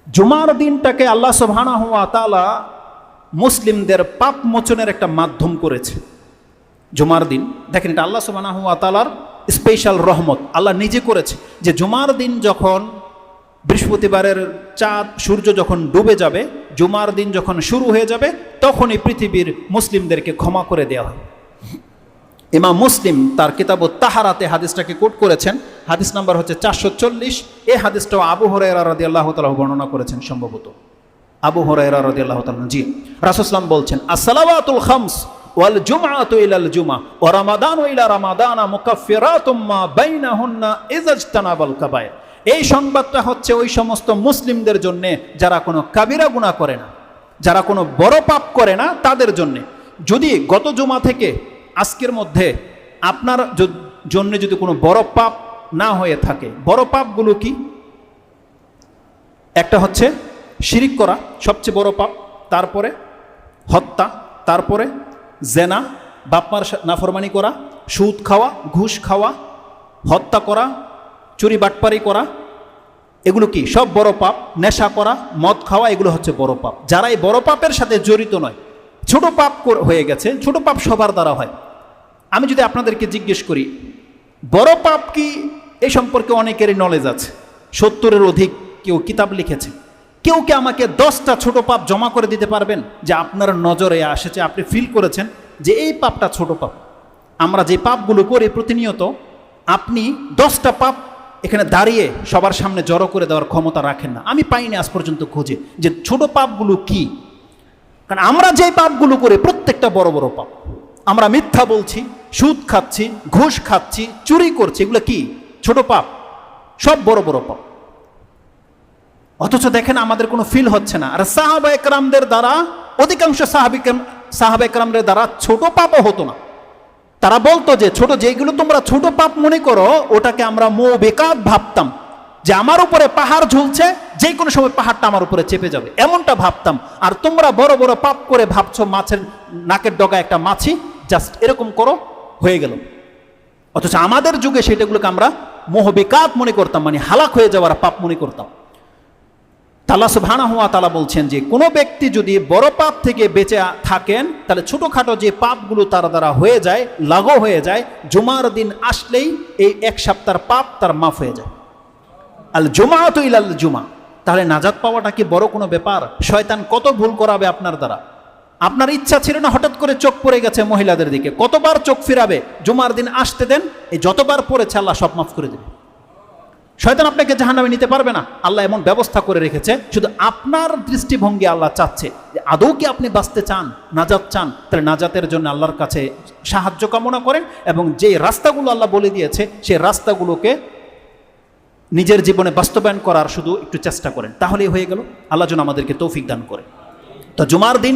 জুমার দিনটাকে আল্লাহ সুবহানাহু ওয়া তাআলা মুসলিমদের পাপ মোচনের একটা মাধ্যম করেছে। জুমার দিন দেখেন, এটা আল্লাহ সুবহানাহু ওয়া তাআলার স্পেশাল রহমত। আল্লাহ নিজে করেছে যে জুমার দিন যখন বৃহস্পতিবারের চাঁদ সূর্য যখন ডুবে যাবে, জুমার দিন যখন শুরু হয়ে যাবে, তখনই পৃথিবীর মুসলিমদেরকে ক্ষমা করে দেওয়া হয়। ইমাম মুসলিম তার কিতাবুত তাহারাতে হাদিসটাকে কোট করেছেন। হাদিস নাম্বার হচ্ছে 440। এই হাদিসটাও আবু হুরায়রা রাদিয়াল্লাহু তাআলা বর্ণনা করেছেন, সম্ভবত আবু হুরায়রা রাদিয়াল্লাহু তাআলা। জি, রাসূল সাল্লাল্লাহু বলছেন, আসসালাওয়াতুল খামস ওয়াল জুমআতু ইলাল জুমআ ওয়া রামাদানু ইলা রামাদানা মুকাফফিরাতুম মা বাইনাহুন্না ইযা ইজতানাবাল কাবায়ের। এই সংবাদটা হচ্ছে ওই সমস্ত মুসলিমদের জন্য যারা কোনো কাবিরা গুনাহ করে না, যারা কোনো বড় পাপ করে না, তাদের জন্য। যদি গত জুমা থেকে আজকের মধ্যে আপনার জন্য যদি কোনো বড় পাপ না হয়ে থাকে, বড় পাপগুলো কি? একটা হচ্ছে শিরিক করা, সবচেয়ে বড় পাপ। তারপরে হত্যা, তারপরে জেনা, বাপমার নাফরমানি করা, সুদ খাওয়া, ঘুষ খাওয়া, হত্যা করা, চুরি বাটপারি করা, এগুলো কি সব বড় পাপ। নেশা করা, মদ খাওয়া, এগুলো হচ্ছে বড় পাপ। যারা এই বড় পাপের সাথে জড়িত নয়, ছোট পাপ হয়ে গেছে। ছোট পাপ সবার দ্বারা হয়। আমি যদি আপনাদেরকে জিজ্ঞেস করি বড় পাপ কি, এই সম্পর্কে অনেকেরই নলেজ আছে। 70-এর অধিক কেউ কিতাব লিখেছে। কেউ কি আমাকে 10টা ছোট পাপ জমা করে দিতে পারবেন যে আপনার নজরে এসেছে, আপনি ফিল করেছেন যে এই পাপটা ছোট পাপ? আমরা যে পাপগুলো করি প্রতিনিয়ত, আপনি 10টা পাপ এখানে দাঁড়িয়ে সবার সামনে জড়ো করে দেওয়ার ক্ষমতা রাখেন না। আমি পাইনি আজ পর্যন্ত খুঁজে যে ছোট পাপগুলো কি। কারণ আমরা যে পাপগুলো করি প্রত্যেকটা বড় বড় পাপ। আমরা মিথ্যা বলছি, সুদ খাচ্ছি, ঘুষ খাচ্ছি, চুরি করছি, এগুলো কি ছোট পাপ? সব বড় বড় পাপ। অথচ দেখেন আমাদের কোনো ফিল হচ্ছে না। আর সাহাবা একরামদের দ্বারা, অধিকাংশ সাহাবা একরামদের দ্বারা ছোট পাপও হতো না। তারা বলতো যে ছোট, যেগুলো তোমরা ছোট পাপ মনে করো, ওটাকে আমরা মুবিকাত ভাবতাম, যে আমার উপরে পাহাড় ঝুলছে, যে কোনো সময় পাহাড়টা আমার উপরে চেপে যাবে, এমনটা ভাবতাম। আর তোমরা বড় বড় পাপ করে ভাবছো মাছের নাকের ডগা একটা মাছি, জাস্ট এরকম করো, হয়ে গেল। অথচ আমাদের যুগে সেটাগুলোকে আমরা মুবিকাত মনে করতাম, মানে হালাক হয়ে যাওয়ার পাপ মনে করতাম। আল্লাহ সুবহানাহু ওয়া তাআলা বলছেন যে কোনো ব্যক্তি যদি বড় পাপ থেকে বেঁচে থাকেন, তাহলে ছোটোখাটো যে পাপগুলো তার দ্বারা হয়ে যায়, লাগু হয়ে যায়, জুমার দিন আসলেই এই এক সপ্তাহের পাপ তার মাফ হয়ে যায়। আল জুমাআতু ইলাল জুমা। তাহলে নাজাত পাওয়াটা কি বড় কোনো ব্যাপার? শয়তান কত ভুল করাবে আপনার দ্বারা। আপনার ইচ্ছা ছিল না, হঠাৎ করে চোখ পড়ে গেছে মহিলাদের দিকে, কতবার চোখ ফিরাবে? জুমার দিন আসতে দেন, এই যতবার পড়েছে আল্লাহ সব মাফ করে দেবে। শয়তান আপনাকে জাহান্নামে নিতে পারবে না। আল্লাহ এমন ব্যবস্থা করে রেখেছে, শুধু আপনার দৃষ্টিভঙ্গি আল্লাহ চাচ্ছে যে আদৌ কি আপনি বাঁচতে চান, নাজাত চান, তাহলে নাজাতের জন্য আল্লাহর কাছে সাহায্য কামনা করেন এবং যে রাস্তাগুলো আল্লাহ বলে দিয়েছে সেই রাস্তাগুলোকে নিজের জীবনে বাস্তবায়ন করার শুধু একটু চেষ্টা করেন, তাহলেই হয়ে গেল। আল্লাহ যেন আমাদেরকে তৌফিক দান করে। তো জুমার দিন